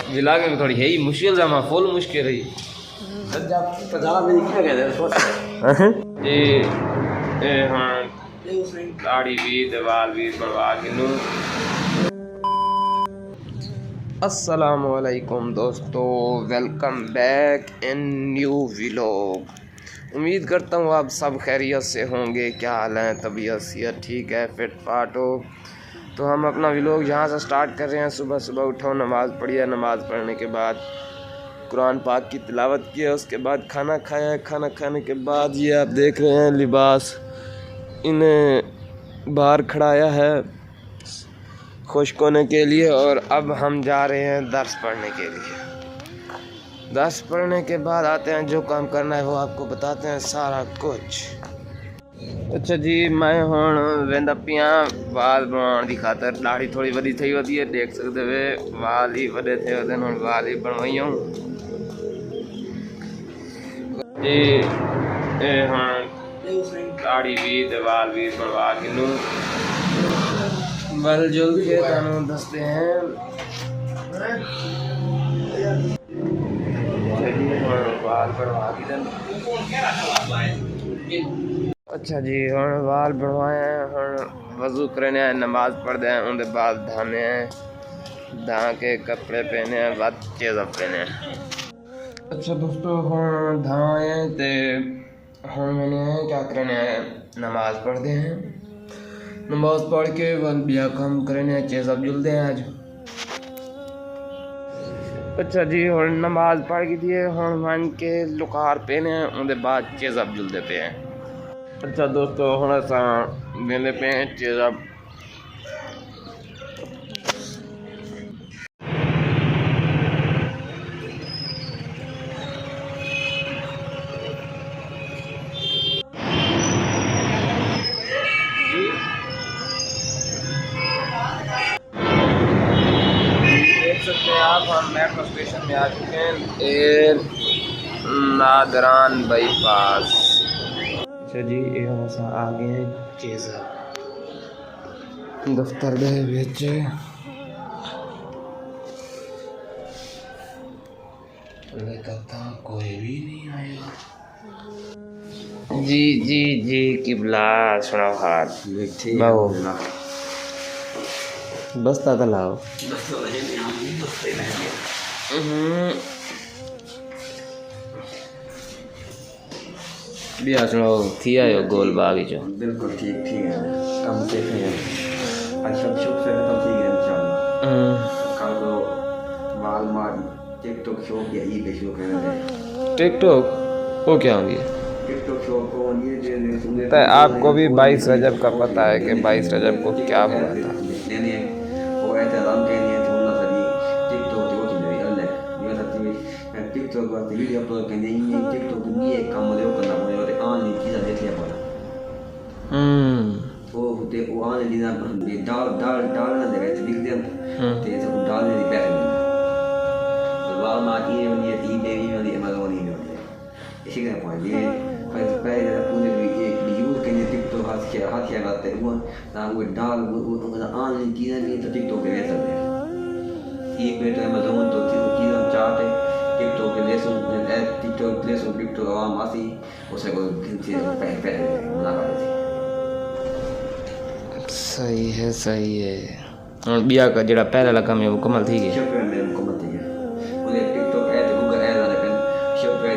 Vlog में थोड़ी है ही मुश्किल जमा फुल मुश्किल रही जी हाँ दाढ़ी भी दीवार भी बढ़वा के लूँ। अस्सलामुअलैकुम दोस्तों, welcome back in new vlog. उम्मीद करता हूँ आप सब खैरियत से होंगे। क्या हाल है, तबीयत सेहत ठीक है, फिट फाट हो। तो हम अपना व्लॉग यहाँ से स्टार्ट कर रहे हैं। सुबह सुबह उठो, नमाज़ पढ़ी, नमाज़ पढ़ने के बाद कुरान पाक की तिलावत किया, उसके बाद खाना खाया। खाना खाने के बाद ये आप देख रहे हैं लिबास इन्हें बाहर खड़ाया है खुश्क होने के लिए। और अब हम जा रहे हैं दर्स पढ़ने के लिए। दर्स पढ़ने के बाद आते हैं, जो काम करना है वो आपको बताते हैं सारा कुछ। अच्छा जी, मैं हुण वेंदा पिया वाल बनवाउण दी खातर। दाढ़ी थोड़ी वधी थी होती है, देख सकते वे वाल ही वडे थे होते, हुण वाल ही बनवाई हूँ जी। हुण दाढ़ी भी ते वाल भी बनवा के लूँ। बल जुल के तानू दसते हैं। वाल बनवा के अच्छा जी, हुण वाल बनवाए हैं। हुण वज़ू करने हैं, नमाज पढ़ते हैं, उनके बाद धाने हैं, धा के कपड़े पहने हैं, बाद चीज़ पहने हैं। अच्छा दोस्तों, हुण धाए हैं ते हुण मैंने क्या करने हैं, नमाज पढ़ते हैं। नमाज पढ़ के बाद बिया काम करने हैं, चीज़ अब जुलते हैं आज। अच्छा जी, हुण नमाज पढ़ के दिए, हुण मन के लुकार पहने हैं, उनके बाद चीज़ अब जुलते पे हैं। अच्छा दोस्तों, हुण असां वेंदे पे हैं चीज़ अब। देख सकते हैं आप, हम मेट्रो स्टेशन में आ चुके हैं, एयर नादरान बाईपास। अच्छा जी, ये हम असां आ गए हैं चीज़ दफ्तर दे विच। कोई भी नहीं आया जी जी जी। किबला सुनाओ हाथ बाओ बस ताता लाओ। बिया सुनाओ थी आयो गोल बाग जो बिल्कुल ठीक ठीक है। कम से आज सब शुभ से खत्म ठीक है इंशाल्लाह। कल को वाल मार टिकटॉक शो या ई पे शो करेंगे। टिकटॉक वो क्या होंगी? टिकटॉक शो को ये सुनने तो आपको भी 22 रजब का पता है कि 22 रजब को क्या हुआ था? नहीं वो ऐसा रंग के लिए तो ना सही टिकटॉक तो होती है अल्लाह ये सच्ची में टिकटॉक का वीडियो अपलोड करने ये टिकटॉक में ये काम ले करना पड़े और आने की चीज़ देख लिया पड़ा। वो होते वो आने की ना डाल ना दे वैसे लिख दे ते सब डालने की पैसे मिलते वाल मार ये वाली टी बेबी वाली अमेज़न वाली होती है। इसी का पॉइंट ये पहले पूरे यूज करने टिकटॉक हाथ क्या करते हैं वो ना वो डाल वो आने की ना ये तो टिकटॉक पे वैसा है। ये बेटा अमेज़न तो चीज़ चार्ट है टिकटॉक के लेसन टिकटॉक लेसन टिकटॉक आवाम आसी उसे को पहले बना पाए। सही है सही है। और बिया का जरा पहला लगा में मुकम्मल थी गया। शिफ्ट में मुकम्मल थी गया। उन्हें टिकटॉक ऐड गूगल ऐड वाले पे शिफ्ट पे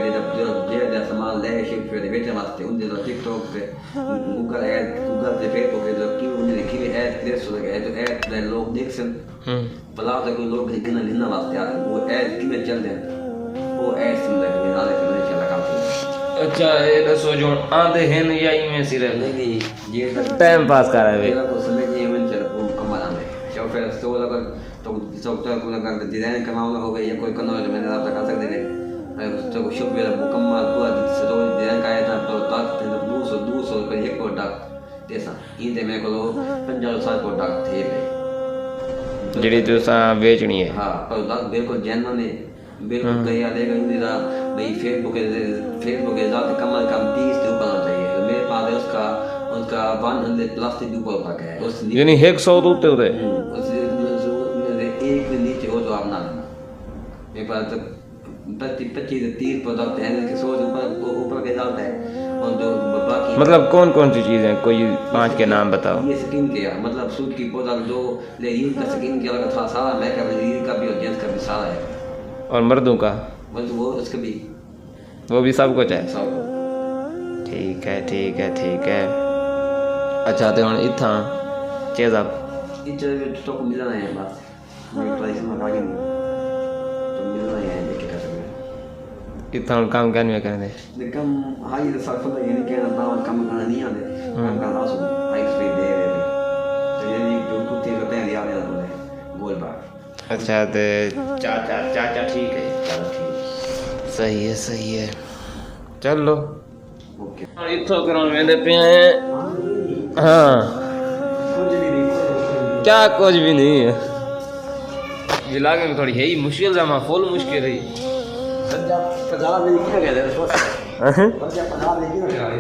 दे सामान ले शिफ्ट पे बेचने वास्ते उन्हें तो टिकटॉक पे गूगल पे फेसबुक पे जो क्यों उन्हें किले ऐड प्लेस हो गया तो ऐड ले लोग देख सन भला तो कोई लोग लेकिन लेना वास्ते वो ऐड किमें चल रहे वो ऐड सुन ले के नाले पे चला काम। अच्छा ये दसो जो आंदे हैं या इनमें सिर्फ नहीं ये टाइम पास कर रहे हैं को समझ नहीं मन चल वो कमाल आने जो फिर तो अगर तो सॉफ्टवेयर को अगर डिजाइन करवाना हो गया या कोई करना हो तो मैंने आप कर सकते थे तो शुभ वेला मुकम्मल पूरा सो डिजाइन का था तो तक 200 पर एक प्रोडक्ट ऐसा ये मेरे को 50 साल प्रोडक्ट थे जेडी तुसा बेचनी है। हां प्रोडक्ट बिल्कुल जेन्युइन है बिल्कुल तैयार देगा इंदिरा भाई फेसबुक के साथ कम 30 के ऊपर होना चाहिए। तो मेरे पास उसका 100 प्लस के ऊपर तक है उस यानी 100 तो उतरे उस एक नीचे हो तो आप ना मेरे पास तो 25 से 30 प्रोडक्ट हैं कि सोच ऊपर के डालता है और जो बाकी मतलब कौन कौन सी चीज़ें, कोई 5 के नाम बताओ। ये स्किन केयर मतलब सूट की प्रोडक्ट जो लेडीज का स्किन केयर का था सारा मेकअप, लेडीज का भी और जेंट्स का भी सारा है। और मर्दों का बस वो उसका भी वो भी सब कुछ है। सब ठीक है ठीक है ठीक है। अच्छा तो हम इतना चीज़ा इधर तो को मिलना है बस मेरे प्राइस में आगे नहीं तो मिलना है लेके कर सकते हैं इतना काम करने में करने लेकिन हाई तो सब तो ये नहीं कहना ना काम करना नहीं आते काम करना सो हाई स्पीड दे रहे तो ये भी जो कुत्ते करते हैं यार यार बोले गोल बार। अच्छा तो चाचा ठीक है, चलो ठीक सही है चलो ओके इतो करो मेरे पे हैं। हाँ क्या कुछ भी नहीं है जिलागे में थोड़ी है ही मुश्किल जमा फुल मुश्किल है। पंजाब में क्या कहते हैं पंजाब में क्यों कह रहे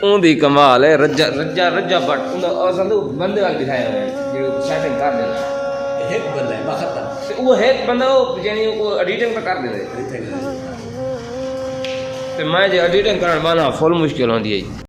हो ऊंदी कमाल है रज्जा रज्जा रज्जा बट और संदू बंदे वाले दिखाए हुए हैं जो सेटिंग कर दे एक बंदा है बखत वो है बंदा वो यानी वो एडिटिंग पे कर दे तो मैं जो एडिटिंग करने वाला फुल मुश्किल होती है।